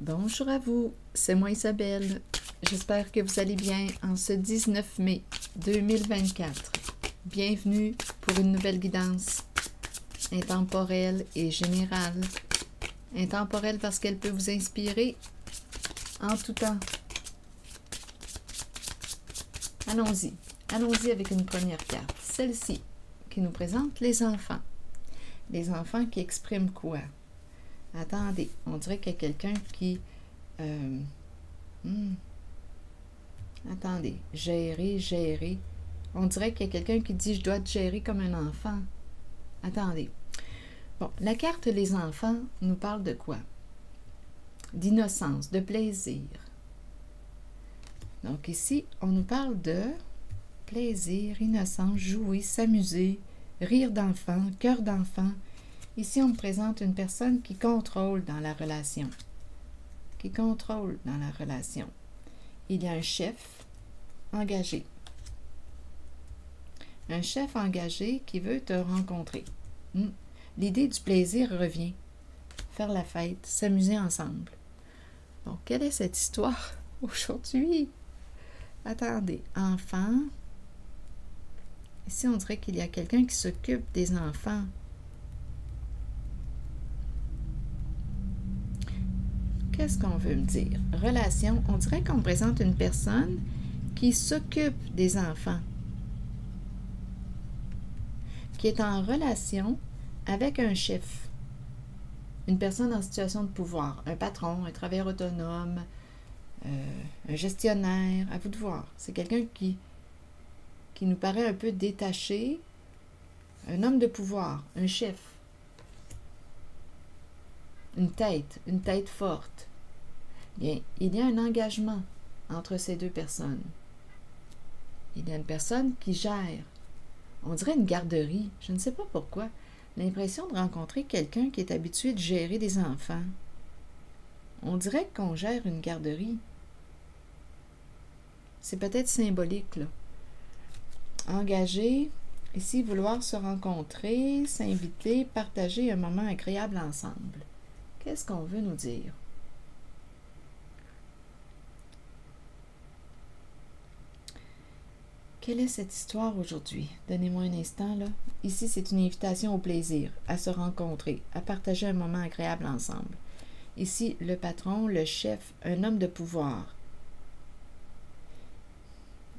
Bonjour à vous, c'est moi Isabelle. J'espère que vous allez bien en ce 19 mai 2024. Bienvenue pour une nouvelle guidance intemporelle et générale. Intemporelle parce qu'elle peut vous inspirer en tout temps. Allons-y. Allons-y avec une première carte. Celle-ci qui nous présente les enfants. Les enfants qui expriment quoi? Attendez, on dirait qu'il y a quelqu'un qui... Attendez, gérer. On dirait qu'il y a quelqu'un qui dit « je dois te gérer comme un enfant ». Attendez. Bon, la carte « Les enfants » nous parle de quoi? D'innocence, de plaisir. Donc ici, on nous parle de plaisir, innocence, jouer, s'amuser, rire d'enfant, cœur d'enfant. Ici, on me présente une personne qui contrôle dans la relation. Qui contrôle dans la relation. Il y a un chef engagé. Un chef engagé qui veut te rencontrer. L'idée du plaisir revient. Faire la fête, s'amuser ensemble. Bon, quelle est cette histoire aujourd'hui? Attendez, enfant. Ici, on dirait qu'il y a quelqu'un qui s'occupe des enfants. Qu'est-ce qu'on veut me dire? Relation, on dirait qu'on me présente une personne qui s'occupe des enfants, qui est en relation avec un chef, une personne en situation de pouvoir, un patron, un travailleur autonome, un gestionnaire, à vous de voir. C'est quelqu'un qui nous paraît un peu détaché, un homme de pouvoir, un chef. Une tête forte. Bien, il y a un engagement entre ces deux personnes. Il y a une personne qui gère. On dirait une garderie. Je ne sais pas pourquoi. L'impression de rencontrer quelqu'un qui est habitué de gérer des enfants. On dirait qu'on gère une garderie. C'est peut-être symbolique, là. Engager, ici, vouloir se rencontrer, s'inviter, partager un moment agréable ensemble. Qu'est-ce qu'on veut nous dire? Quelle est cette histoire aujourd'hui? Donnez-moi un instant, là. Ici, c'est une invitation au plaisir, à se rencontrer, à partager un moment agréable ensemble. Ici, le patron, le chef, un homme de pouvoir.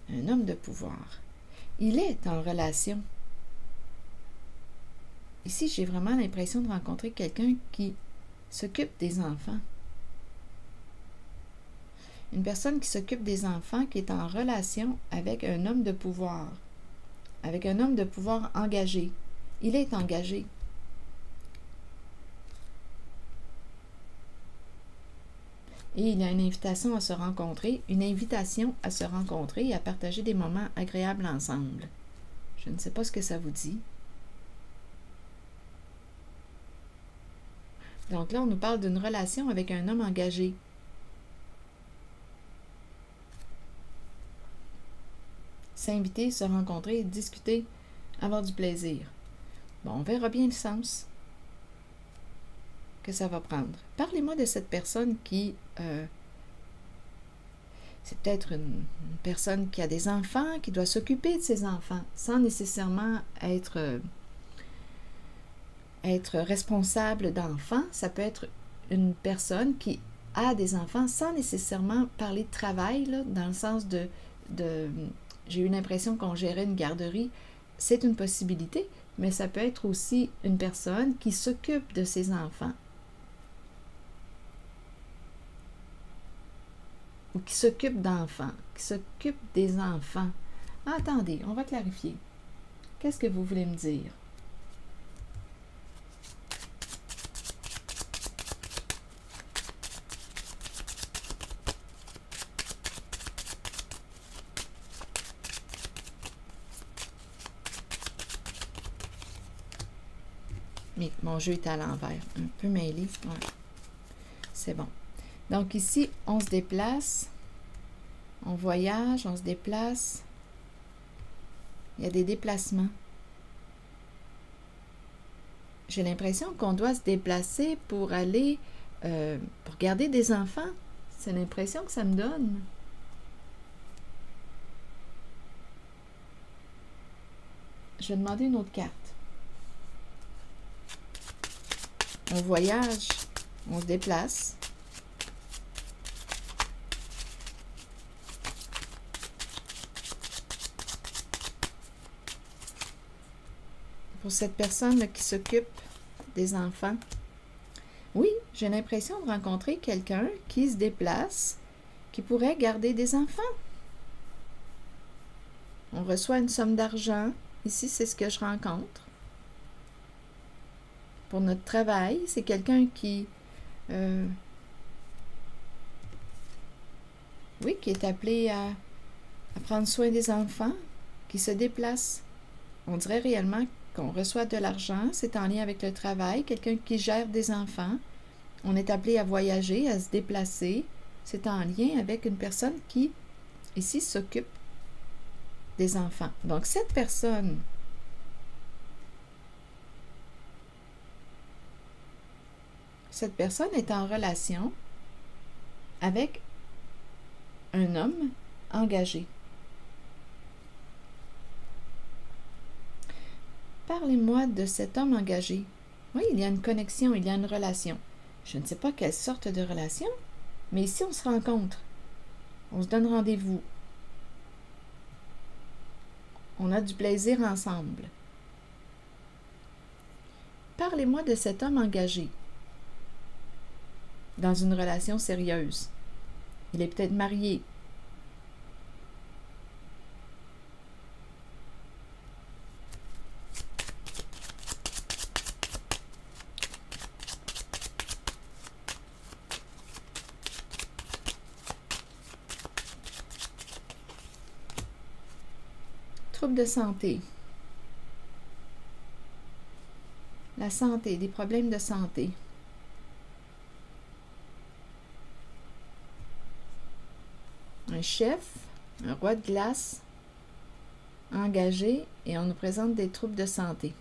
Un homme de pouvoir. Il est en relation. Ici, j'ai vraiment l'impression de rencontrer quelqu'un qui s'occupe des enfants. Une personne qui s'occupe des enfants qui est en relation avec un homme de pouvoir. Avec un homme de pouvoir engagé. Il est engagé. Et il y a une invitation à se rencontrer, et à partager des moments agréables ensemble. Je ne sais pas ce que ça vous dit. Donc là, on nous parle d'une relation avec un homme engagé. S'inviter, se rencontrer, discuter, avoir du plaisir. Bon, on verra bien le sens que ça va prendre. Parlez-moi de cette personne qui... c'est peut-être une personne qui a des enfants, qui doit s'occuper de ses enfants, sans nécessairement être responsable d'enfants. Ça peut être une personne qui a des enfants sans nécessairement parler de travail, là, dans le sens de j'ai eu l'impression qu'on gérait une garderie. C'est une possibilité, mais ça peut être aussi une personne qui s'occupe de ses enfants. Ou qui s'occupe d'enfants, qui s'occupe des enfants. Ah, attendez, on va clarifier. Qu'est-ce que vous voulez me dire? Mais mon jeu est à l'envers, un peu mêlé. Ouais. C'est bon. Donc ici, on se déplace, on voyage, on se déplace. Il y a des déplacements. J'ai l'impression qu'on doit se déplacer pour aller pour garder des enfants. C'est l'impression que ça me donne. Je vais demander une autre carte. On voyage, on se déplace. Pour cette personne qui s'occupe des enfants. Oui, j'ai l'impression de rencontrer quelqu'un qui se déplace, qui pourrait garder des enfants. On reçoit une somme d'argent. Ici, c'est ce que je rencontre. Pour notre travail, c'est quelqu'un qui... oui, qui est appelé à prendre soin des enfants, qui se déplace. On dirait réellement qu'on reçoit de l'argent, c'est en lien avec le travail, quelqu'un qui gère des enfants. On est appelé à voyager, à se déplacer. C'est en lien avec une personne qui, ici, s'occupe des enfants. Donc, cette personne est en relation avec un homme engagé. Parlez-moi de cet homme engagé. Oui, il y a une connexion, il y a une relation. Je ne sais pas quelle sorte de relation, mais ici, on se rencontre. On se donne rendez-vous. On a du plaisir ensemble. Parlez-moi de cet homme engagé dans une relation sérieuse. Il est peut-être marié. Troubles de santé. La santé, des problèmes de santé. Un chef, un roi de glace, engagé, et on nous présente des troubles de santé.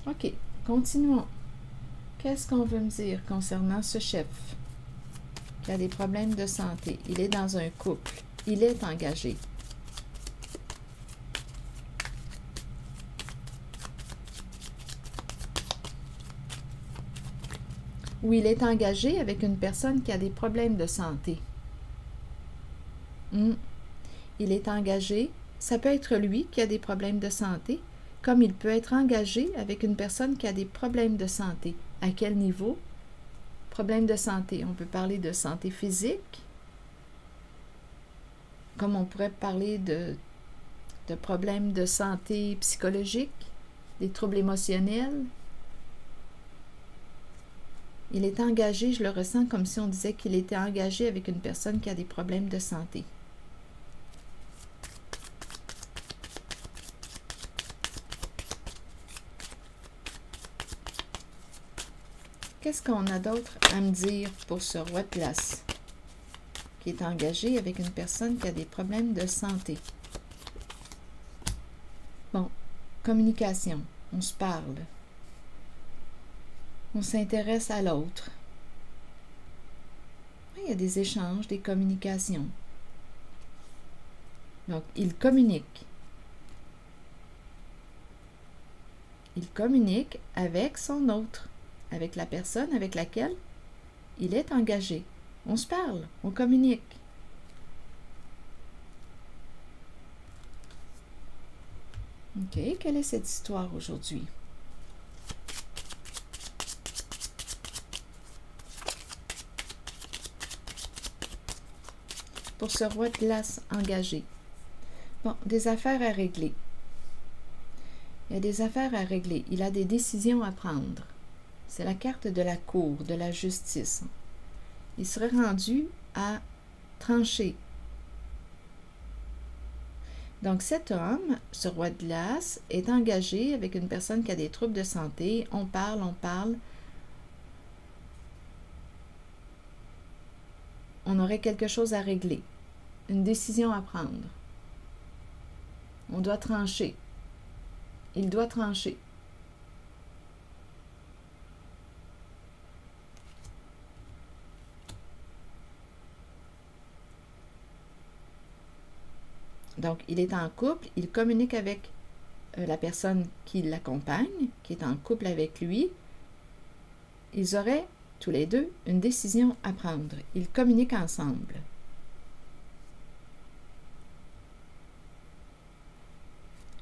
OK, continuons. Qu'est-ce qu'on veut me dire concernant ce chef qui a des problèmes de santé? Il est dans un couple. Il est engagé. Ou il est engagé avec une personne qui a des problèmes de santé. Il est engagé. Ça peut être lui qui a des problèmes de santé, comme il peut être engagé avec une personne qui a des problèmes de santé. À quel niveau? Problèmes de santé. On peut parler de santé physique, comme on pourrait parler de problèmes de santé psychologique, des troubles émotionnels. Il est engagé, je le ressens comme si on disait qu'il était engagé avec une personne qui a des problèmes de santé. Qu'est-ce qu'on a d'autre à me dire pour ce roi de glace qui est engagé avec une personne qui a des problèmes de santé? Bon, communication, on se parle. On s'intéresse à l'autre. Il y a des échanges, des communications. Donc, il communique. Il communique avec son autre, avec la personne avec laquelle il est engagé. On se parle, on communique. OK, quelle est cette histoire aujourd'hui? Pour ce roi de glace engagé. Bon, des affaires à régler. Il y a des affaires à régler. Il a des décisions à prendre. C'est la carte de la cour, de la justice. Il serait rendu à trancher. Donc cet homme, ce roi de glace, est engagé avec une personne qui a des troubles de santé. On parle, on parle. On aurait quelque chose à régler. une décision à prendre. On doit trancher. Il doit trancher. Donc, il est en couple, il communique avec la personne qui l'accompagne, qui est en couple avec lui. Ils auraient, tous les deux, une décision à prendre. Ils communiquent ensemble.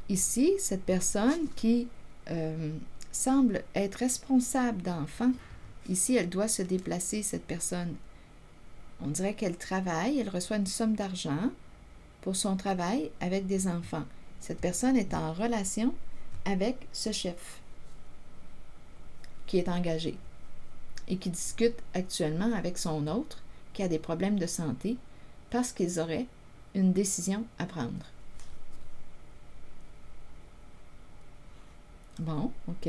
Ici, cette personne qui semble être responsable d'enfants, ici, elle doit se déplacer, cette personne. On dirait qu'elle travaille, elle reçoit une somme d'argent pour son travail avec des enfants. Cette personne est en relation avec ce chef qui est engagé et qui discute actuellement avec son autre qui a des problèmes de santé parce qu'ils auraient une décision à prendre. Bon, OK.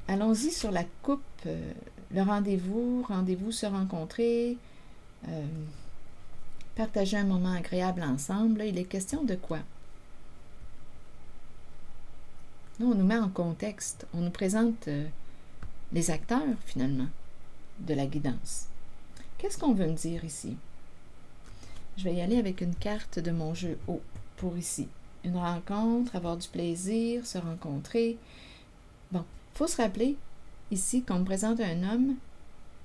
Allons-y sur la coupe, le rendez-vous, se rencontrer, partager un moment agréable ensemble. Il est question de quoi? Là, on nous met en contexte, on nous présente les acteurs, finalement, de la guidance. Qu'est-ce qu'on veut me dire ici? Je vais y aller avec une carte de mon jeu haut pour ici. Une rencontre, avoir du plaisir, se rencontrer. Bon, il faut se rappeler ici qu'on me présente un homme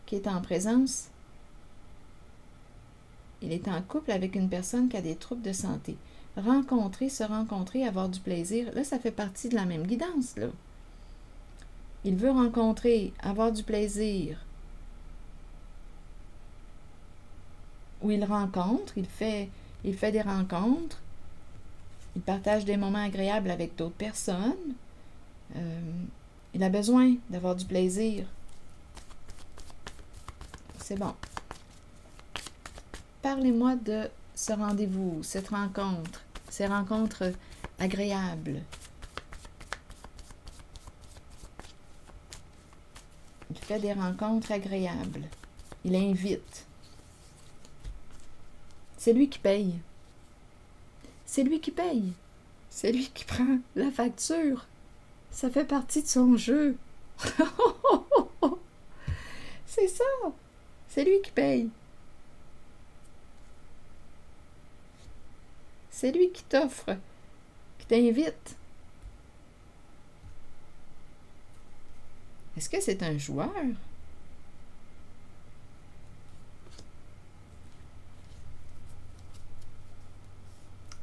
qui est en présence. Il est en couple avec une personne qui a des troubles de santé. Rencontrer, se rencontrer, avoir du plaisir, là, ça fait partie de la même guidance, là. Il veut rencontrer, avoir du plaisir. Ou il rencontre, il fait des rencontres, il partage des moments agréables avec d'autres personnes. Il a besoin d'avoir du plaisir. C'est bon. Parlez-moi de ce rendez-vous, cette rencontre, ces rencontres agréables. Il fait des rencontres agréables. Il invite. C'est lui qui paye. C'est lui qui paye. C'est lui qui prend la facture. Ça fait partie de son jeu. C'est ça. C'est lui qui paye. C'est lui qui t'offre, qui t'invite. Est-ce que c'est un joueur?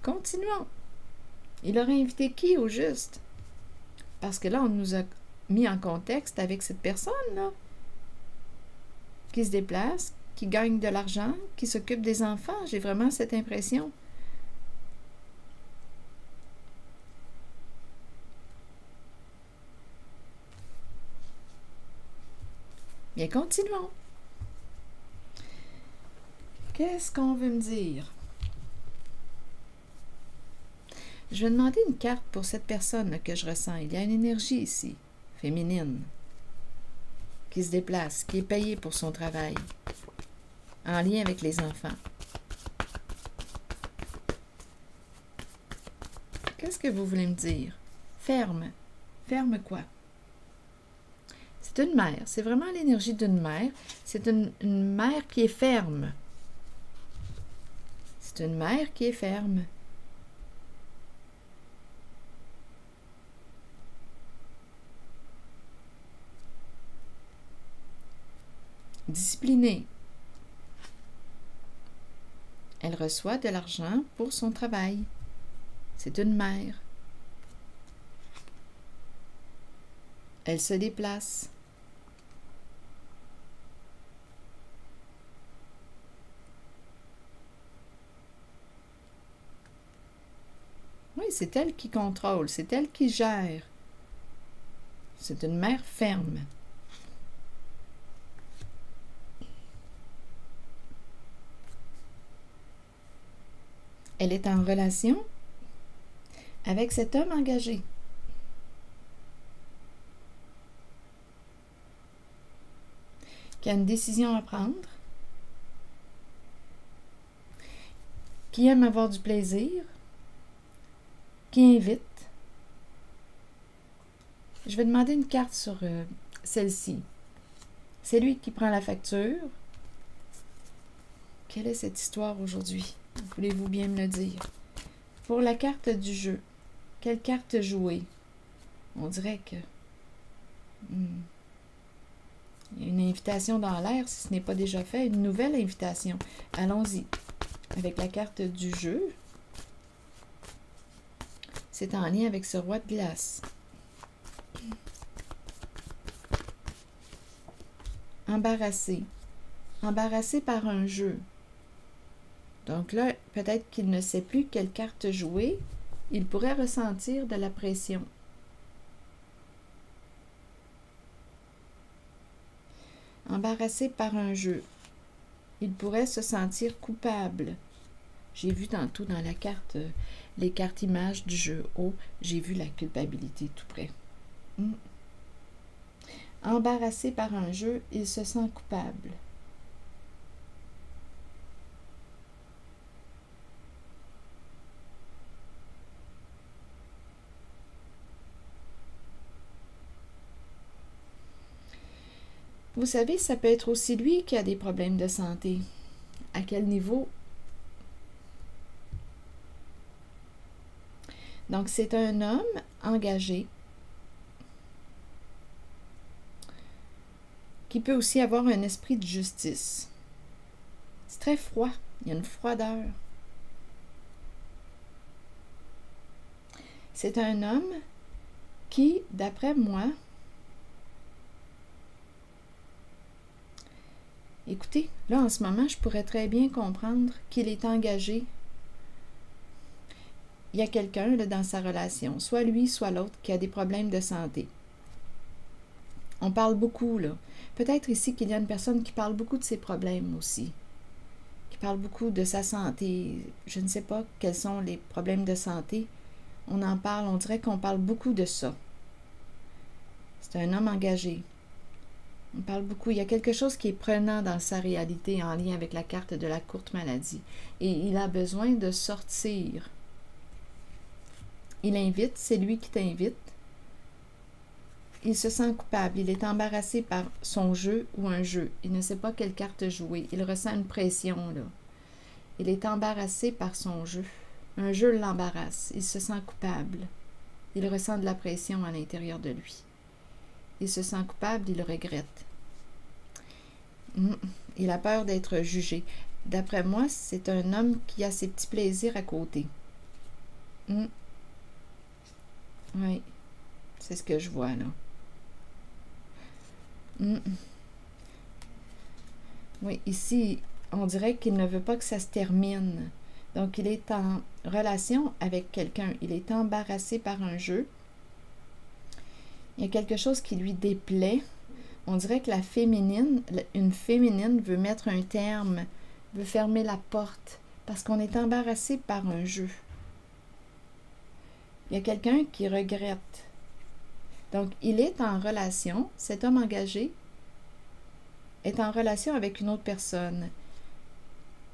Continuons. Il aurait invité qui au juste? Parce que là, on nous a mis en contexte avec cette personne-là qui se déplace, qui gagne de l'argent, qui s'occupe des enfants. J'ai vraiment cette impression. Bien, continuons. Qu'est-ce qu'on veut me dire? Je vais demander une carte pour cette personne que je ressens. Il y a une énergie ici, féminine, qui se déplace, qui est payée pour son travail, en lien avec les enfants. Qu'est-ce que vous voulez me dire? Ferme. Ferme quoi? C'est une mère. C'est vraiment l'énergie d'une mère. C'est une mère qui est ferme. C'est une mère qui est ferme. Disciplinée. Elle reçoit de l'argent pour son travail. C'est une mère. Elle se déplace. Oui, c'est elle qui contrôle, c'est elle qui gère. C'est une mère ferme. Elle est en relation avec cet homme engagé. Qui a une décision à prendre, qui aime avoir du plaisir, qui invite. Je vais demander une carte sur celle-ci. C'est lui qui prend la facture. Quelle est cette histoire aujourd'hui? Voulez-vous bien me le dire? Pour la carte du jeu, quelle carte jouer? On dirait que... il y a une invitation dans l'air, si ce n'est pas déjà fait, une nouvelle invitation. Allons-y. Avec la carte du jeu, c'est en lien avec ce roi de glace. Embarrassé. Embarrassé par un jeu. Donc là, peut-être qu'il ne sait plus quelle carte jouer. Il pourrait ressentir de la pression. Embarrassé par un jeu. Il pourrait se sentir coupable. J'ai vu tantôt dans la carte, les cartes images du jeu haut, j'ai vu la culpabilité tout près. Embarrassé par un jeu, il se sent coupable. Vous savez, ça peut être aussi lui qui a des problèmes de santé. À quel niveau? Donc, c'est un homme engagé qui peut aussi avoir un esprit de justice. C'est très froid. Il y a une froideur. C'est un homme qui, d'après moi, écoutez, là, en ce moment, je pourrais très bien comprendre qu'il est engagé. Il y a quelqu'un dans sa relation, soit lui, soit l'autre, qui a des problèmes de santé. On parle beaucoup, là. Peut-être ici qu'il y a une personne qui parle beaucoup de ses problèmes aussi, qui parle beaucoup de sa santé. Je ne sais pas quels sont les problèmes de santé. On en parle, on dirait qu'on parle beaucoup de ça. C'est un homme engagé. On parle beaucoup. Il y a quelque chose qui est prenant dans sa réalité en lien avec la carte de la courte maladie. Et il a besoin de sortir. Il invite, c'est lui qui t'invite. Il se sent coupable. Il est embarrassé par son jeu ou un jeu. Il ne sait pas quelle carte jouer. Il ressent une pression, là. Il est embarrassé par son jeu. Un jeu l'embarrasse. Il se sent coupable. Il ressent de la pression à l'intérieur de lui. Il se sent coupable, il le regrette. Il a peur d'être jugé. D'après moi, c'est un homme qui a ses petits plaisirs à côté. Oui, c'est ce que je vois là. Oui, ici, on dirait qu'il ne veut pas que ça se termine. Donc, il est en relation avec quelqu'un. Il est embarrassé par un jeu. Il y a quelque chose qui lui déplaît. On dirait que une féminine veut mettre un terme, veut fermer la porte, parce qu'on est embarrassé par un jeu. Il y a quelqu'un qui regrette. Donc, il est en relation, cet homme engagé est en relation avec une autre personne.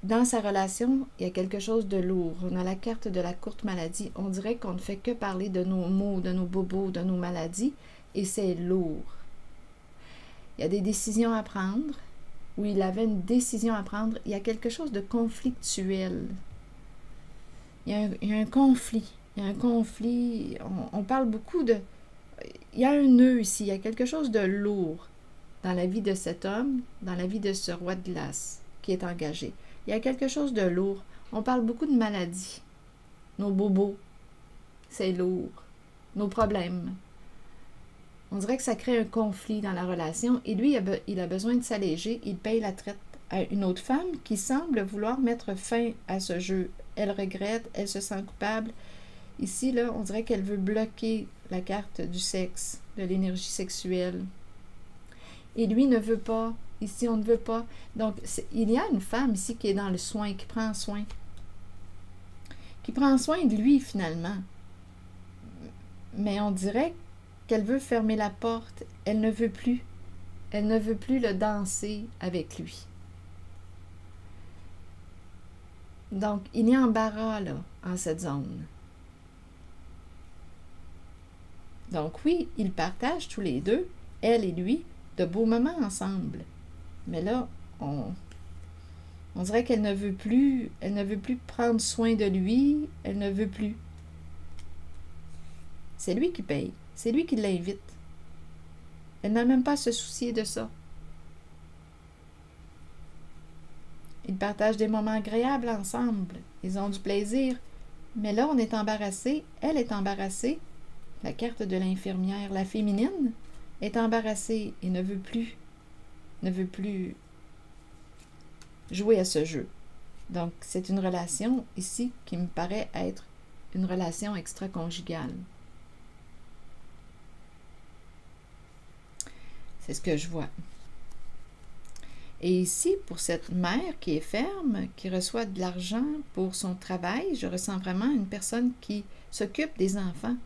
Dans sa relation, il y a quelque chose de lourd. On a la carte de la courte maladie. On dirait qu'on ne fait que parler de nos maux, de nos bobos, de nos maladies, et c'est lourd. Il y a des décisions à prendre, ou il avait une décision à prendre. Il y a quelque chose de conflictuel. Il y a un conflit. Il y a un conflit. On parle beaucoup de... Il y a un nœud ici. Il y a quelque chose de lourd dans la vie de cet homme, dans la vie de ce roi de glace qui est engagé. Il y a quelque chose de lourd. On parle beaucoup de maladies. Nos bobos, c'est lourd. Nos problèmes. On dirait que ça crée un conflit dans la relation. Et lui, il a besoin de s'alléger. Il paye la traite à une autre femme qui semble vouloir mettre fin à ce jeu. Elle regrette, elle se sent coupable. Ici, là, on dirait qu'elle veut bloquer la carte du sexe, de l'énergie sexuelle. Et lui ne veut pas. Ici, on ne veut pas. Donc, il y a une femme ici qui est dans le soin, qui prend soin. Qui prend soin de lui, finalement. Mais on dirait qu'elle veut fermer la porte. Elle ne veut plus. Elle ne veut plus le danser avec lui. Donc, il y a embarras, là, en cette zone. Donc oui, ils partagent tous les deux, elle et lui, de beaux moments ensemble. Mais là, on dirait qu'elle ne veut plus, elle ne veut plus prendre soin de lui, elle ne veut plus. C'est lui qui paye, c'est lui qui l'invite. Elle n'a même pas à se soucier de ça. Ils partagent des moments agréables ensemble, ils ont du plaisir. Mais là, on est embarrassé, elle est embarrassée. La carte de l'infirmière, la féminine, est embarrassée et ne veut plus jouer à ce jeu. Donc, c'est une relation ici qui me paraît être une relation extra-conjugale. C'est ce que je vois. Et ici, pour cette mère qui est ferme, qui reçoit de l'argent pour son travail, je ressens vraiment une personne qui s'occupe des enfants.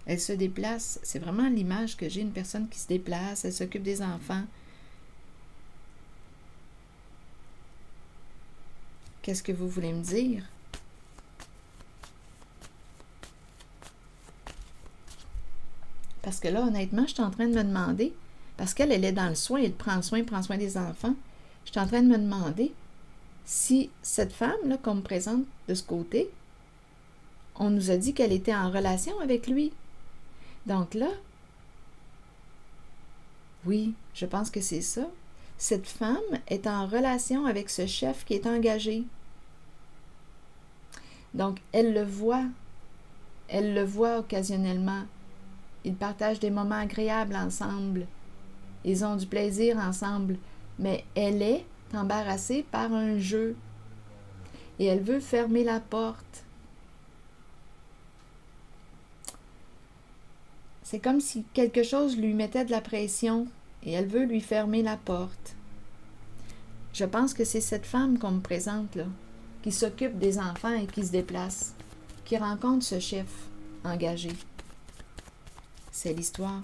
Elle se déplace. C'est vraiment l'image que j'ai, une personne qui se déplace, elle s'occupe des enfants. Qu'est-ce que vous voulez me dire? Parce que là, honnêtement, je suis en train de me demander, parce qu'elle est dans le soin, elle prend soin des enfants, je suis en train de me demander si cette femme-là qu'on me présente de ce côté, on nous a dit qu'elle était en relation avec lui. Donc là, oui, je pense que c'est ça. Cette femme est en relation avec ce chef qui est engagé. Donc, elle le voit occasionnellement. Ils partagent des moments agréables ensemble. Ils ont du plaisir ensemble. Mais elle est embarrassée par un jeu. Et elle veut fermer la porte. C'est comme si quelque chose lui mettait de la pression et elle veut lui fermer la porte. Je pense que c'est cette femme qu'on me présente là, qui s'occupe des enfants et qui se déplace, qui rencontre ce chef engagé. C'est l'histoire.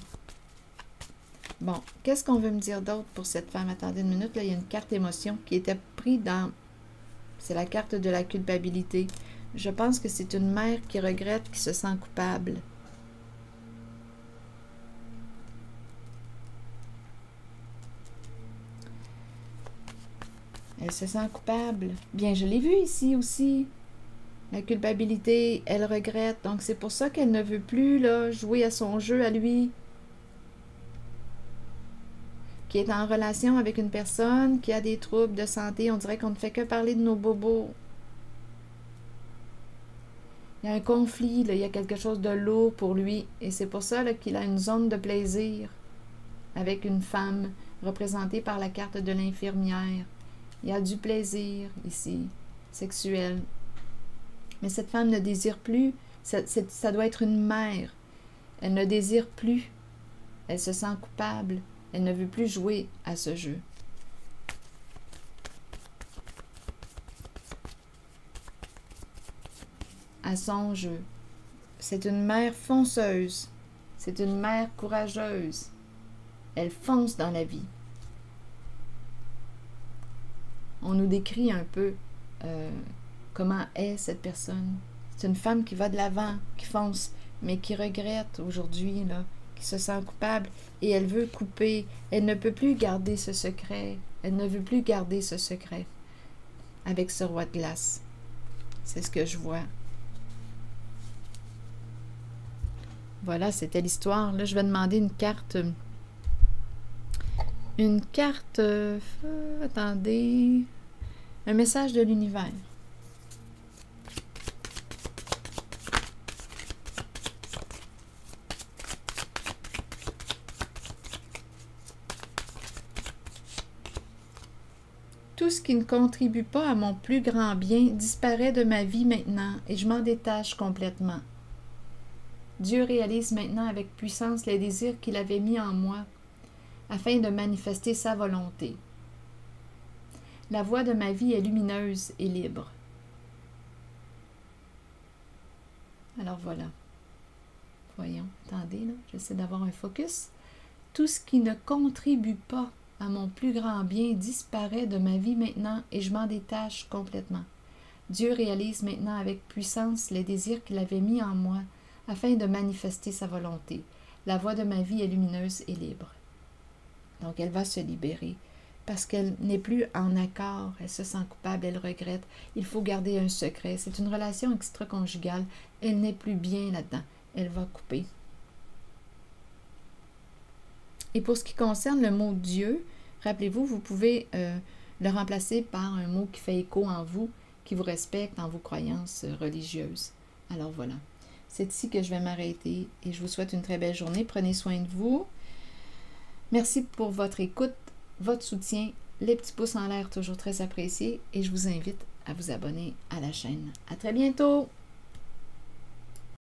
Bon, qu'est-ce qu'on veut me dire d'autre pour cette femme? Attendez une minute, là, il y a une carte émotion qui était prise dans... C'est la carte de la culpabilité. Je pense que c'est une mère qui regrette, qui se sent coupable. Elle se sent coupable. Bien, je l'ai vu ici aussi. La culpabilité, elle regrette. Donc, c'est pour ça qu'elle ne veut plus là, jouer à son jeu à lui. Qui est en relation avec une personne qui a des troubles de santé. On dirait qu'on ne fait que parler de nos bobos. Il y a un conflit, là, il y a quelque chose de lourd pour lui. Et c'est pour ça là, qu'il a une zone de plaisir avec une femme représentée par la carte de l'infirmière. Il y a du plaisir ici, sexuel. Mais cette femme ne désire plus. Ça doit être une mère. Elle ne désire plus. Elle se sent coupable. Elle ne veut plus jouer à ce jeu. À son jeu. C'est une mère fonceuse. C'est une mère courageuse. Elle fonce dans la vie. On nous décrit un peu comment est cette personne. C'est une femme qui va de l'avant, qui fonce, mais qui regrette aujourd'hui, là, qui se sent coupable et elle veut couper. Elle ne peut plus garder ce secret. Elle ne veut plus garder ce secret avec ce roi de glace. C'est ce que je vois. Voilà, c'était l'histoire. Là, je vais demander une carte. Une carte... attendez... Un message de l'univers. Tout ce qui ne contribue pas à mon plus grand bien disparaît de ma vie maintenant et je m'en détache complètement. Dieu réalise maintenant avec puissance les désirs qu'il avait mis en moi afin de manifester sa volonté. La voie de ma vie est lumineuse et libre. Alors voilà. Voyons, attendez, là, j'essaie d'avoir un focus. Tout ce qui ne contribue pas à mon plus grand bien disparaît de ma vie maintenant et je m'en détache complètement. Dieu réalise maintenant avec puissance les désirs qu'il avait mis en moi afin de manifester sa volonté. La voie de ma vie est lumineuse et libre. Donc elle va se libérer parce qu'elle n'est plus en accord, elle se sent coupable, elle regrette. Il faut garder un secret. C'est une relation extra-conjugale. Elle n'est plus bien là-dedans. Elle va couper. Et pour ce qui concerne le mot Dieu, rappelez-vous, vous pouvez le remplacer par un mot qui fait écho en vous, qui vous respecte dans vos croyances religieuses. Alors voilà, c'est ici que je vais m'arrêter et je vous souhaite une très belle journée. Prenez soin de vous. Merci pour votre écoute, votre soutien, les petits pouces en l'air toujours très appréciés et je vous invite à vous abonner à la chaîne. À très bientôt!